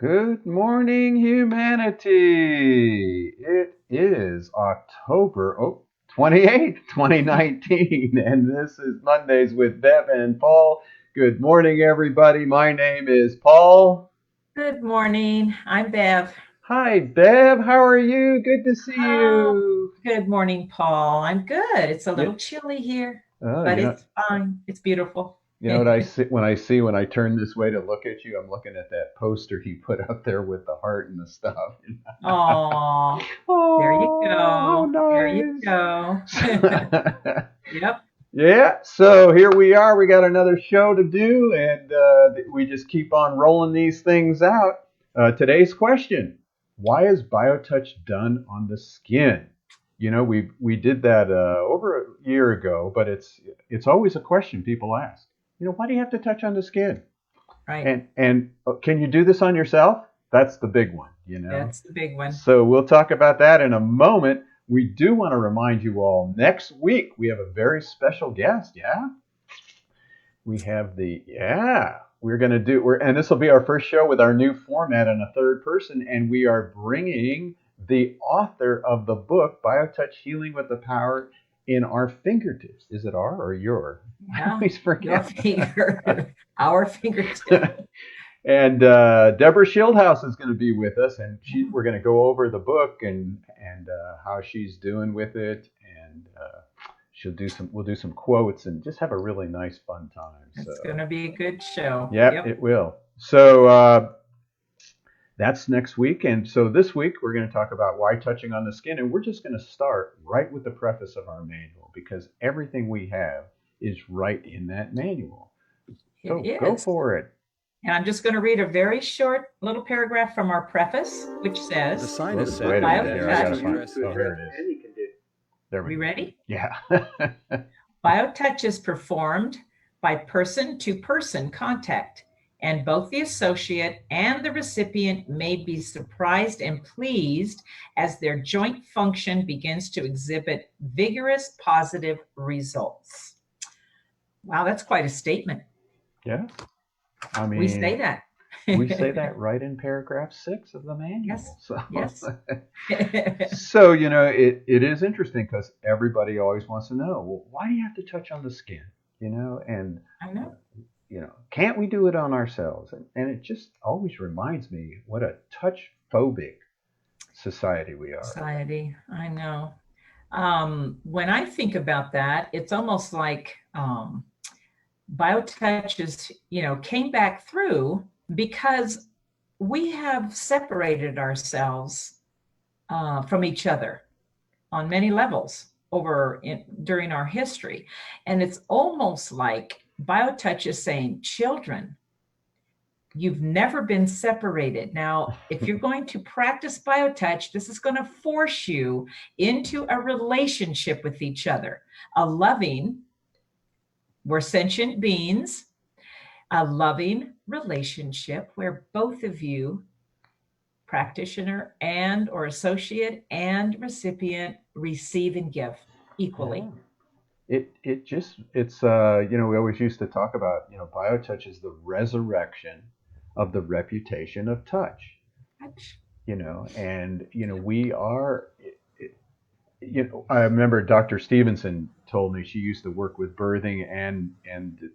Good morning, humanity. It is October 28th, 2019, and this is Mondays with Bev and Paul. Good morning, everybody. My name is Paul. Good morning. I'm Bev. Hi, Bev. How are you? Good to see Oh, you. good morning, Paul. I'm good. It's a Yeah. little chilly here, Oh, but it's fine. It's beautiful. what I see when I turn this way to look at you, I'm looking at that poster you put up there with the heart and the stuff. Oh, there you Oh, how go. There you go. nice. Yep. Yeah, so here we are. We got another show to do, and we just keep on rolling these things out. Today's question: why is BioTouch done on the skin? We did that over a year ago, but it's always a question people ask. Why do you have to touch on the skin? Right. And can you do this on yourself? That's the big one. That's the big one. So we'll talk about that in a moment. We do want to remind you all next week we have a very special guest. Yeah, we have we're going to do and this will be our first show with our new format in a third person, and we are bringing the author of the book BioTouch Healing with the Power in Our Fingertips. Is it our or your? I Yeah. always Your forget. finger, our fingertip. And Deborah Schildhouse is going to be with us, and we're going to go over the book and how she's doing with it, and we'll do some quotes and just have a really nice fun time. It's going So to be a good show. yeah, Yep. it will. So that's next week, and so this week we're going to talk about why touching on the skin, and we're just going to start right with the preface of our manual because everything we have is right in that manual. It So go is. for it. And I'm just going to read a very short little paragraph from our preface, which The says, scientists said Wait a minute here. I that gotta BioTouch. find. stress Oh, here it is. There we We go. ready? Yeah. BioTouch is performed by person-to-person contact, and both the associate and the recipient may be surprised and pleased as their joint function begins to exhibit vigorous positive results. Wow, that's quite a statement. Yeah. I We say mean, that. we say that right in paragraph 6 of the Yes, manual. So, yes. so it is interesting because everybody always wants to know, well, why do you have to touch on the skin? And I know. can't we do it on ourselves? And it just always reminds me what a touch phobic society we are. Society, I know. When I think about that, it's almost like BioTouch is, came back through because we have separated ourselves from each other on many levels during our history. And it's almost like BioTouch is saying, children, you've never been separated. Now, if you're going to practice BioTouch, this is going to force you into a relationship with each other, a loving, we're sentient beings, a loving relationship where both of you, practitioner and or associate and recipient, receive and give Yeah. equally. We always used to talk about, biotouch is the resurrection of the reputation of touch. And we are I remember Dr. Stevenson told me she used to work with birthing and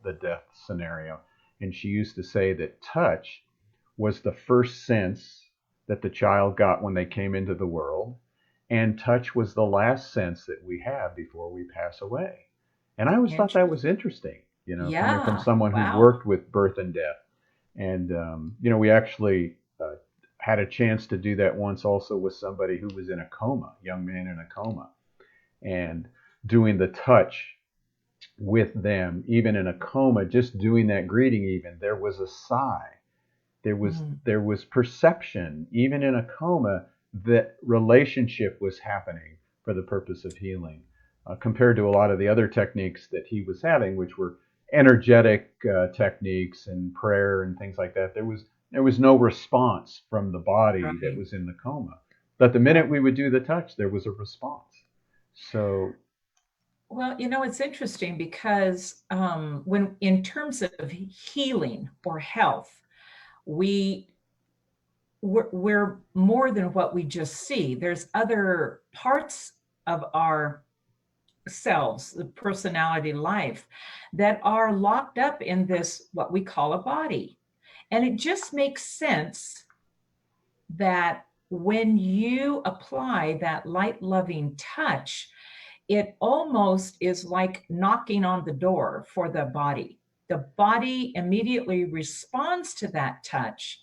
the death scenario, and she used to say that touch was the first sense that the child got when they came into the world, and touch was the last sense that we have before we pass away. And I always thought that was interesting, coming from Yeah. someone who Wow. worked with birth and death. And, we actually had a chance to do that once also with somebody who was in a coma, young man in a coma, and doing the touch with them, even in a coma, just doing that greeting, even there was a sigh, Mm. there was perception, even in a coma, that relationship was happening for the purpose of healing, compared to a lot of the other techniques that he was having, which were energetic techniques and prayer and things like that. There was no response from the body that Right. was in the coma, but the minute Right. we would do the touch, there was a response. So Well, it's interesting because when in terms of healing or health, we we're more than what we just see. There's other parts of our selves, the personality life, that are locked up in this, what we call a body. And it just makes sense that when you apply that light loving touch, it almost is like knocking on the door for the body. The body immediately responds to that touch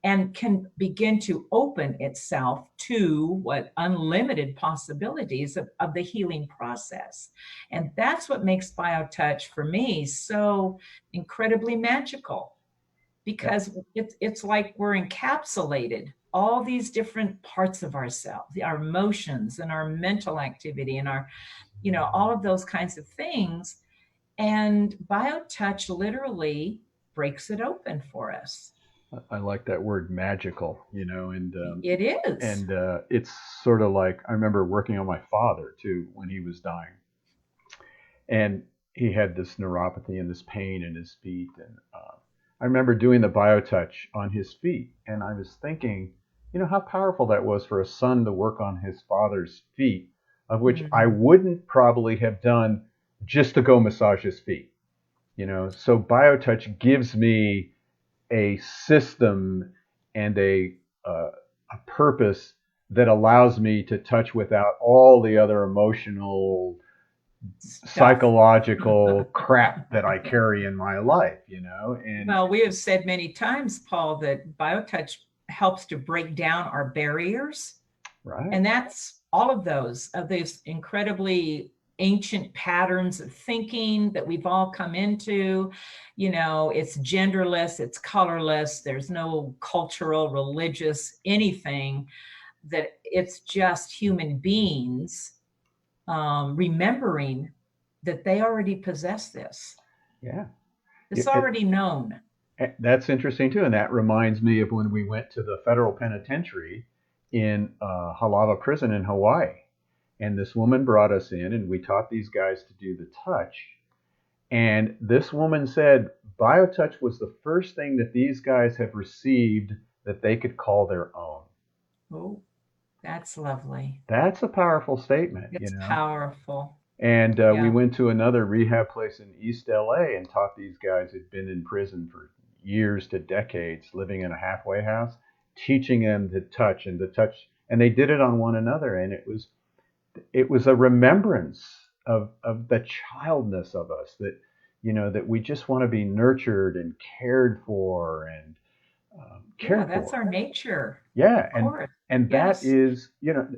and can begin to open itself to what unlimited possibilities of the healing process. And that's what makes BioTouch for me so incredibly magical, Yeah. because it's like we're encapsulated all these different parts of ourselves, our emotions and our mental activity and our, all of those kinds of things. And BioTouch literally breaks it open for us. I like that word magical, It is. and it's sort of like I remember working on my father too when he was dying, and he had this neuropathy and this pain in his feet, and I remember doing the BioTouch on his feet, and I was thinking, how powerful that was for a son to work on his father's feet, of which I Mhm. wouldn't probably have done just to go massage his feet. So BioTouch gives me a system and uh, a purpose that allows me to touch without all the other emotional, Stuff. psychological crap that I carry in my life, and Well, we have said many times, Paul, that BioTouch helps to break down our barriers. right. And that's all of these incredibly ancient patterns of thinking that we've all come into. It's genderless, it's colorless, there's no cultural, religious, anything, that it's just human beings remembering that they already possess this. Yeah. It's already known. That's interesting too, and that reminds me of when we went to the federal penitentiary in Halawa Prison in Hawaii, and this woman brought us in, and we taught these guys to do the touch. And this woman said BioTouch was the first thing that these guys have received that they could call their own. Oh, that's lovely. That's a powerful statement, It's powerful. And we Yeah. went to another rehab place in East LA and taught these guys who'd been in prison for years to decades, living in a halfway house, teaching them to touch and to touch, and they did it on one another, and it was a remembrance of the childness of us, that that we just want to be nurtured and cared for and Yeah, cared that's for. our nature. Yeah, Of and course. and that Yes. is,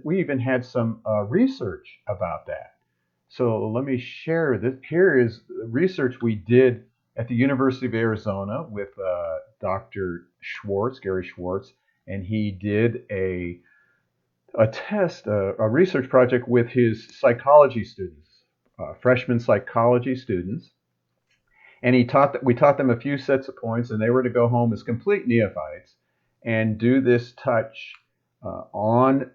we even had some research about that. So let me share this. Here is research we did at the University of Arizona with Dr. Schwartz, Gary Schwartz, and he did a test, a research project with his psychology students, freshman psychology students, and we taught them a few sets of points, and they were to go home as complete neophytes and do this touch on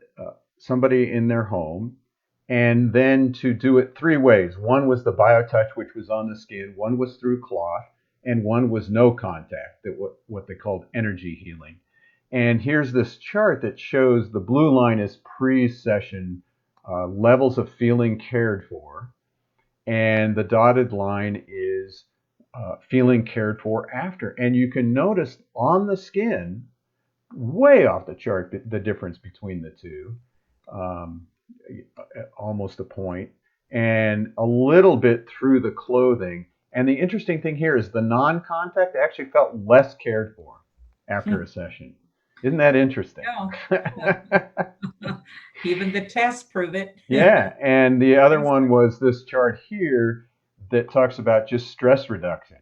somebody in their home, and then to do it three ways. One was the BioTouch, which was on the skin. One was through cloth, and one was no contact, that what they called energy healing. And here's this chart that shows the blue line is pre-session levels of feeling cared for, and the dotted line is feeling cared for after. And you can notice on the skin, way off the chart, the difference between the two, um, almost a point, and a little bit through the clothing. And the interesting thing here is the non-contact actually felt less cared for after a session. Isn't that interesting? Yeah. Even the tests prove it. Yeah, and the other one was this chart here that talks about just stress reduction.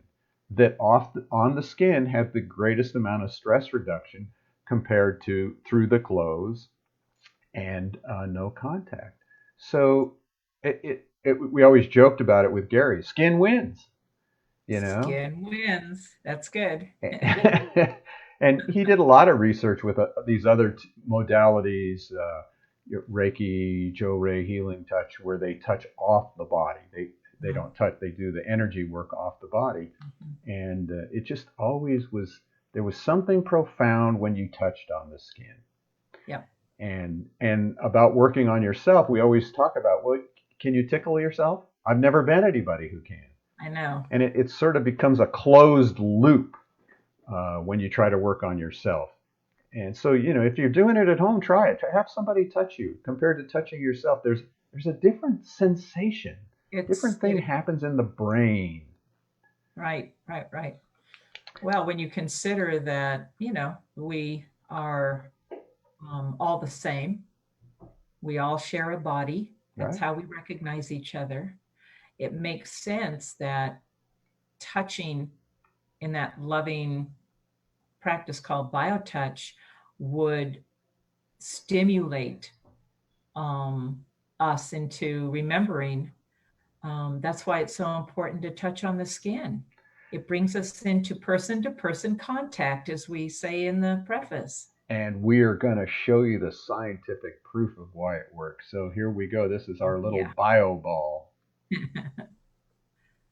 That on the skin had the greatest amount of stress reduction compared to through the clothes and no contact. So we always joked about it with Gary. Skin wins, you know. Skin wins. That's good. And he did a lot of research with these other modalities, Reiki, Joe Ray healing touch, where they touch off the body. They don't touch. They do the energy work off the body, and it just always was There was something profound when you touched on the skin. Yep. And about working on yourself, we always talk about, well, can you tickle yourself? I've never met anybody who can. I know. And it sort of becomes a closed loop when you try to work on yourself. And so, if you're doing it at home, try it. Have somebody touch you. Compared to touching yourself, there's a different sensation. Different thing happens in the brain. Right. Well, when you consider that, we are all the same. We all share a body. That's how we recognize each other. It makes sense that touching in that loving practice called BioTouch would stimulate us into remembering. That's why it's so important to touch on the skin. It brings us into person-to-person contact, as we say in the preface. And we are going to show you the scientific proof of why it works. So here we go. This is our little bio ball.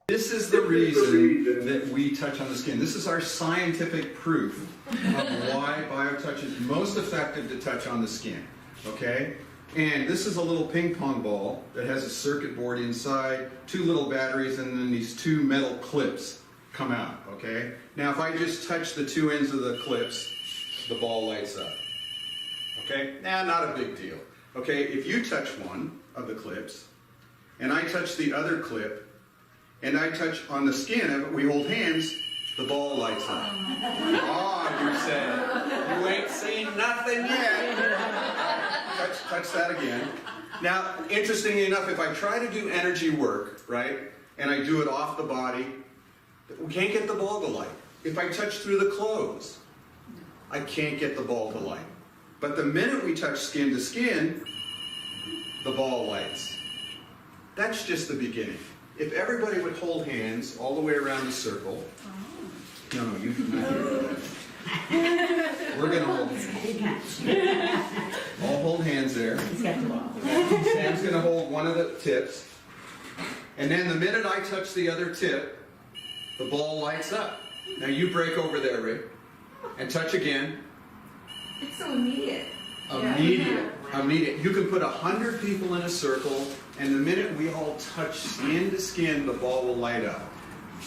This is the reason that we touch on the skin. This is our scientific proof of why BioTouch is most effective to touch on the skin. Okay? And this is a little ping pong ball that has a circuit board inside, 2 little batteries, and then these 2 metal clips come out. Okay? Now if I just touch the 2 ends of the clips, the ball lights up. Okay? Not a big deal. Okay? If you touch one of the clips, and I touch the other clip, and I touch on the skin, we hold hands, the ball lights up. Oh, you said, you ain't seen nothing yet. Touch that again. Now, interestingly enough, if I try to do energy work, right, and I do it off the body, we can't get the ball to light. If I touch through the clothes, I can't get the ball to light. But the minute we touch skin to skin, the ball lights. That's just the beginning. If everybody would hold hands all the way around the circle. No, you can not do that. We're going to hold hands. All hold hands there. Sam's going to hold one of the tips. And then the minute I touch the other tip, the ball lights up. Now you break over there, Rick, and touch again. It's so immediate. Immediate. You can put 100 people in a circle, and the minute we all touch skin to skin, the ball will light up.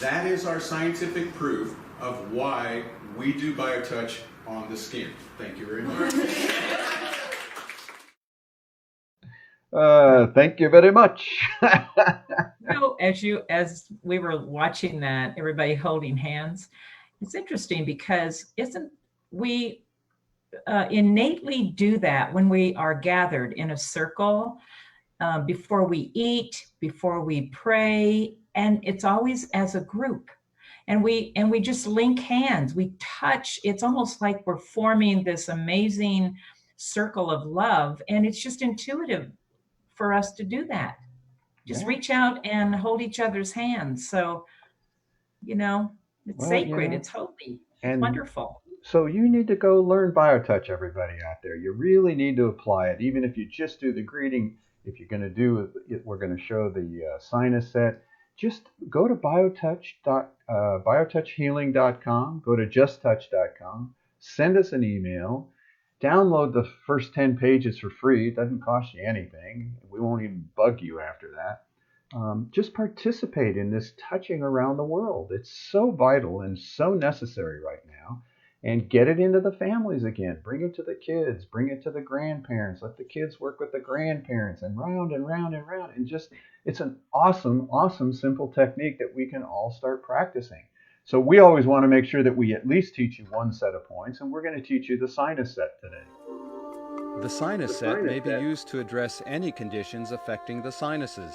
That is our scientific proof of why we do BioTouch on the skin. Thank you very much. Thank you very much. As we were watching that, everybody holding hands, it's interesting because we innately do that when we are gathered in a circle, before we eat, before we pray, and it's always as a group. And we just link hands, we touch. It's almost like we're forming this amazing circle of love, and it's just intuitive for us to do that. Just reach out and hold each other's hands. So, it's sacred, it's holy, it's wonderful. So you need to go learn BioTouch, everybody out there. You really need to apply it, even if you just do the greeting. If you're going to do it, we're going to show the sinus set. Just go to biotouchhealing.com, go to justtouch.com, send us an email, download the first 10 pages for free. It doesn't cost you anything. We won't even bug you after that. Just participate in this touching around the world. It's so vital and so necessary right now. And get it into the families again. Bring it to the kids. Bring it to the grandparents. Let the kids work with the grandparents, and round and round and round. And it's an awesome, awesome, simple technique that we can all start practicing. So we always want to make sure that we at least teach you one set of points, and we're going to teach you the sinus set today. The sinus set may be used to address any conditions affecting the sinuses.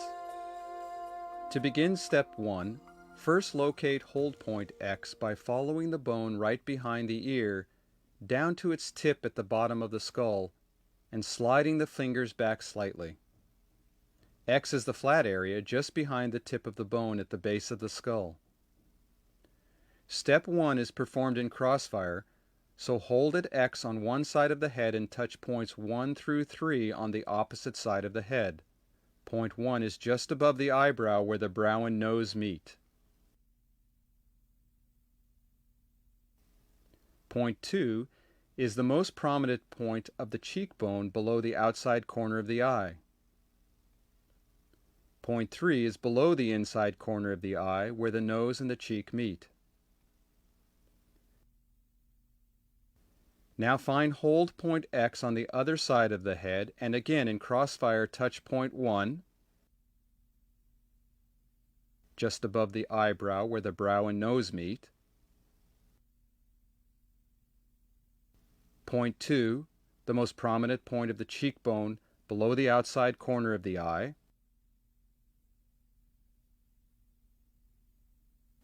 To begin step 1, first locate hold point X by following the bone right behind the ear down to its tip at the bottom of the skull and sliding the fingers back slightly. X is the flat area just behind the tip of the bone at the base of the skull. Step 1 is performed in Crossfire, so hold at X on one side of the head and touch points 1 through 3 on the opposite side of the head. Point 1 is just above the eyebrow where the brow and nose meet. Point 2 is the most prominent point of the cheekbone below the outside corner of the eye. Point 3 is below the inside corner of the eye where the nose and the cheek meet. Now find hold point X on the other side of the head, and again in Crossfire touch point 1, just above the eyebrow where the brow and nose meet. Point 2, the most prominent point of the cheekbone below the outside corner of the eye.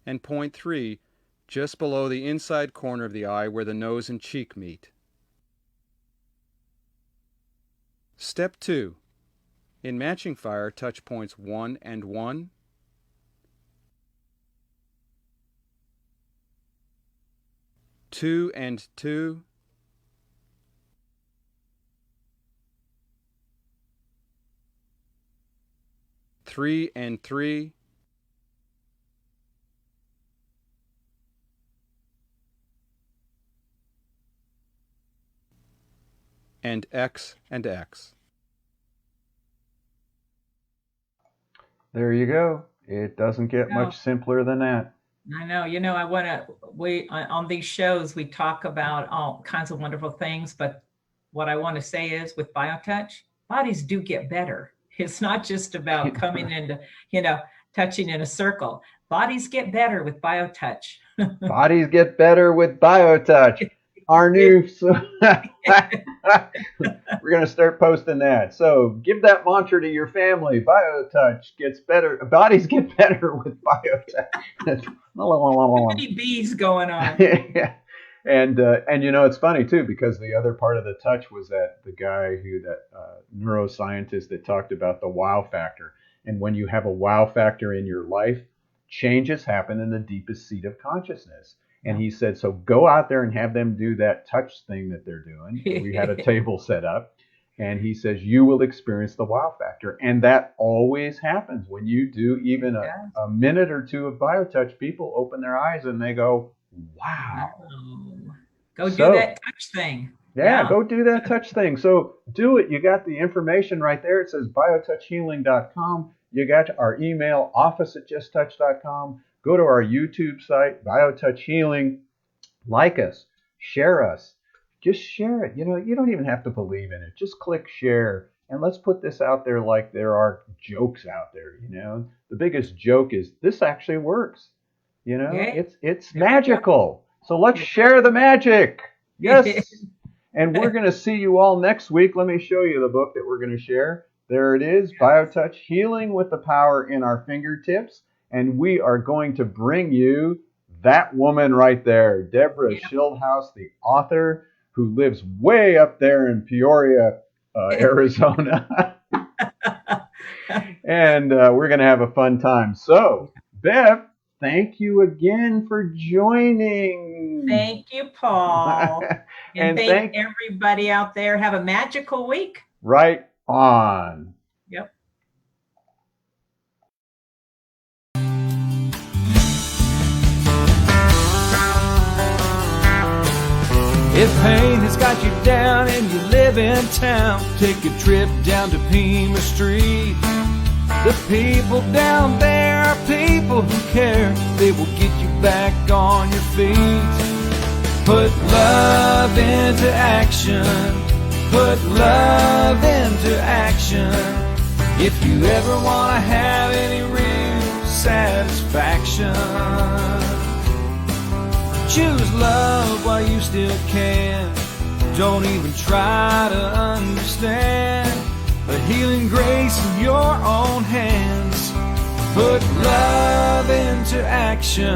And point 3, just below the inside corner of the eye where the nose and cheek meet. Step 2. In matching fire, touch points 1 and 1, 2 and 2, 3 and 3, and X and X. There you go. It doesn't get much simpler than that. I know. On these shows, we talk about all kinds of wonderful things, but what I want to say is with BioTouch, bodies do get better. It's not just about coming into, touching in a circle. Bodies get better with BioTouch. Bodies get better with BioTouch. Our new, we're going to start posting that. So give that mantra to your family. BioTouch gets better. Bodies get better with BioTouch. Too many bees going on. Yeah. And it's funny too, because the other part of the touch was that the guy neuroscientist that talked about the wow factor. And when you have a wow factor in your life, changes happen in the deepest seat of consciousness. And he said, so go out there and have them do that touch thing that they're doing. We had a table set up. And he says, you will experience the wow factor. And that always happens. When you do even a minute or two of BioTouch, people open their eyes and they go, wow. Go do that touch thing. Yeah, go do that touch thing. So do it. You got the information right there. It says biotouchhealing.com. You got our email, office@justtouch.com. Go to our YouTube site, BioTouch Healing. Like us, share us. Just share it. You don't even have to believe in it. Just click share. And let's put this out there like there are jokes out there. The biggest joke is this actually works. It's magical. So let's share the magic. Yes. And we're going to see you all next week. Let me show you the book that we're going to share. There it is, BioTouch Healing with the Power in Our Fingertips. And we are going to bring you that woman right there, Deborah Schildhouse, the author who lives way up there in Peoria, Arizona. And we're going to have a fun time. So, Bev, thank you again for joining. Thank you, Paul. And thank everybody out there. Have a magical week. Right on. Yep. If pain has got you down and you live in town, take a trip down to Pima Street. The people down there are people who care. They will get you back on your feet. Put love into action. Put love into action. If you ever want to have any real satisfaction, choose love while you still can. Don't even try to understand the healing grace in your own hands. Put love into action.